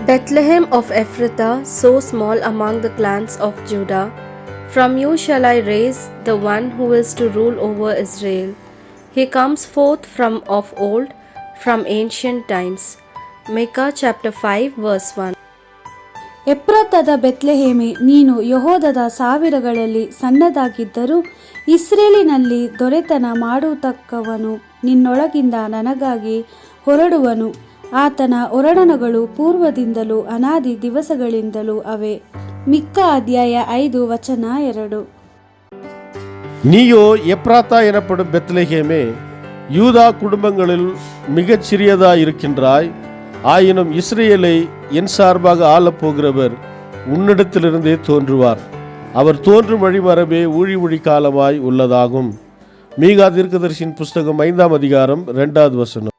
Bethlehem of Ephrathah, so small among the clans of Judah, from you shall I raise the one who is to rule over Israel. He comes forth from of old, from ancient times. Micah chapter 5 verse 1. ಎಫ್ರಾತದ ಬೆತ್ಲೆಹೇಮೆ, ನೀನು ಯೆಹೂದದ ಸಾವಿರಗಳಲ್ಲಿ ಸಣ್ಣದಾಗಿದ್ದರೂ ಇಸ್ರೇಲಿನಲ್ಲಿ ದೊರೆತನ ಮಾಡತಕ್ಕವನು ನಿನ್ನೊಳಗಿಂದ ನನಗಾಗಿ ಹೊರಡುವನು. ಆತನ ಒರಡನಗಳು ಪೂರ್ವದಿಂದಲೂ ಅನಾದಿ ದಿವಸಗಳಿಂದಲೂ ಅವೆ. ಮಿಕ್ಕ ಅಧ್ಯಾಯ 5 ವಚನ 2. நீயோ எப்ராத்தா எனப்படும் பெத்லெகேமே, யூதா குடும்பங்களில் மிகச் சிறியதாய் இருக்கின்றாய். ஆயினும் இஸ்ரேலை என் சார்பாக ஆளப்போகிறவர் உன்னிடத்திலிருந்தே தோன்றுவார். அவர் தோன்றும் வழிமரபே ஊழி காலமாய் உள்ளதாகும். மீகா தீர்க்கதரிசியின் புஸ்தகம் 5ஆம் அதிகாரம் 2வது வசனம்.